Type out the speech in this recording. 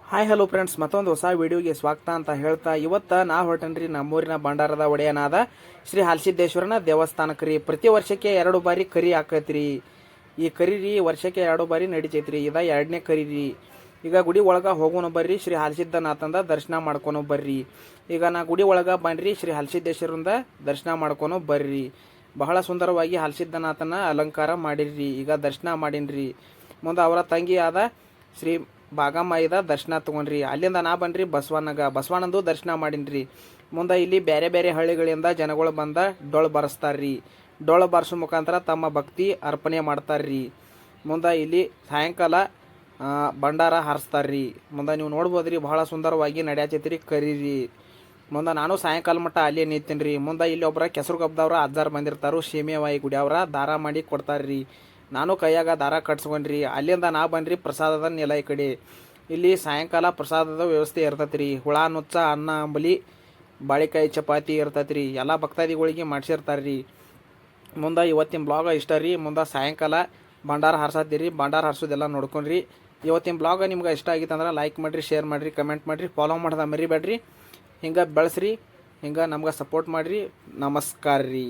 Hi hello friends, ಮತ್ತೊಂದು ಹೊಸ ವಿಡಿಯೋಗೆ ಸ್ವಾಗತ ಅಂತ ಹೇಳ್ತಾ ಇವತ್ತು ನಾ ಹೊರಟನ್ರಿ ನಮ್ಮೂರಿನ ಭಂಡಾರದ ಒಡೆಯನಾದ ಶ್ರೀ ಹಾಲಸಿದ್ದೇಶ್ವರನ ದೇವಸ್ಥಾನಕ್ಕೆ ರೀ. ಪ್ರತಿ ವರ್ಷಕ್ಕೆ 2 ಬಾರಿ ಕರಿ ಹಾಕತ್ರಿ. ಈ ಕರಿ ರೀ ವರ್ಷಕ್ಕೆ 2 ಬಾರಿ ನಡಿತೈತ್ರಿ. ಇದ 2ನೇ ಕರಿ ರೀ. ಈಗ ಗುಡಿ ಒಳಗೆ ಹೋಗೋಣ ಬರ್ರಿ, ಶ್ರೀ ಹಾಲಸಿದ್ದನಾಥಂದ ದರ್ಶನ ಮಾಡ್ಕೊನೋ ಬರ್ರಿ. ಈಗ ನಾ ಗುಡಿ ಒಳಗೆ ಬನ್ರಿ, ಶ್ರೀ ಹಾಲಸಿದ್ದೇಶ್ವರಂದ ದರ್ಶನ ಮಾಡ್ಕೊನೋ ಬರ್ರಿ. ಬಹಳ ಸುಂದರವಾಗಿ ಹಾಲಸಿದ್ದನಾಥನ ಅಲಂಕಾರ ಮಾಡಿರ್ರಿ. ಈಗ ದರ್ಶನ ಮಾಡೀನ್ರಿ. ಮುಂದೆ ಅವರ ತಂಗಿ ಆದ ಶ್ರೀ ಭಾಗಮ್ಮಾಯಿದ ದರ್ಶನ ತೊಗೊಂಡ್ರಿ. ಅಲ್ಲಿಂದ ನಾ ಬನ್ರಿ ಬಸವಣ್ಣಂದು ದರ್ಶನ ಮಾಡೀನ್ರಿ. ಮುಂದೆ ಇಲ್ಲಿ ಬೇರೆ ಬೇರೆ ಹಳ್ಳಿಗಳಿಂದ ಜನಗಳು ಬಂದ ಡೊಳ್ಳು ಬಾರಿಸ್ತಾರ್ರಿ. ಡೊಳ್ಳು ಬಾರಿಸೋ ಮುಖಾಂತರ ತಮ್ಮ ಭಕ್ತಿ ಅರ್ಪಣೆ ಮಾಡ್ತಾರ್ರಿ. ಮುಂದೆ ಇಲ್ಲಿ ಸಾಯಂಕಾಲ ಭಂಡಾರ ಹಾರಿಸ್ತಾರ್ರಿ. ಮುಂದೆ ನೀವು ನೋಡ್ಬೋದ್ರಿ, ಬಹಳ ಸುಂದರವಾಗಿ ನಡೆಯತೈತ್ರಿ ಕರೀರಿ. ಮುಂದೆ ನಾನು ಸಾಯಂಕಾಲ ಮಟ್ಟ ಅಲ್ಲೇ ನಿಂತೀನಿ ರೀ. ಮುಂದೆ ಇಲ್ಲಿ ಒಬ್ಬರ ಕೆಸರು ಗಬ್ಬದವ್ರ ಅಜ್ಜಾರು ಬಂದಿರ್ತಾರು, ಸೀಮೆವಾಯಿ ಗುಡಿಯವ್ರ ದಾರ ಮಾಡಿ ಕೊಡ್ತಾರ್ರಿ. ನಾನು ಕೈಯಾಗ ದಾರ ಕಟ್ಸ್ಕೊಂಡ್ರಿ. ಅಲ್ಲಿಂದ ನಾ ಬನ್ರಿ ಪ್ರಸಾದದ ನೆಲ ಈ ಕಡೆ. ಇಲ್ಲಿ ಸಾಯಂಕಾಲ ಪ್ರಸಾದದ ವ್ಯವಸ್ಥೆ ಇರ್ತೈತಿ ರೀ. ಹುಳ ನುಚ್ಚ, ಅನ್ನ ಅಂಬಲಿ, ಬಾಳೆಕಾಯಿ ಚಪಾತಿ ಇರ್ತೈತಿ ರೀ. ಎಲ್ಲ ಭಕ್ತಾದಿಗಳಿಗೆ ಮಾಡಿಸಿರ್ತಾರ್ರಿ. ಮುಂದೆ ಇವತ್ತಿನ ಬ್ಲಾಗ ಇಷ್ಟ ರೀ. ಮುಂದೆ ಸಾಯಂಕಾಲ ಭಂಡಾರ ಹಾರ್ಸತ್ತೀರಿ. ಭಂಡಾರ ಹಾರ್ಸೋದೆಲ್ಲ ನೋಡ್ಕೊಂಡ್ರಿ. ಇವತ್ತಿನ ಬ್ಲಾಗ ನಿಮ್ಗೆ ಇಷ್ಟ ಆಗಿತ್ತು ಅಂದ್ರೆ ಲೈಕ್ ಮಾಡಿರಿ, ಶೇರ್ ಮಾಡಿರಿ, ಕಮೆಂಟ್ ಮಾಡಿರಿ, ಫಾಲೋ ಮಾಡೋದ ಮರಿಬೇಡ್ರಿ. ಹಿಂಗೆ ಬೆಳೆಸ್ರಿ, ಹಿಂಗೆ ನಮ್ಗೆ ಸಪೋರ್ಟ್ ಮಾಡಿರಿ. ನಮಸ್ಕಾರ ರೀ.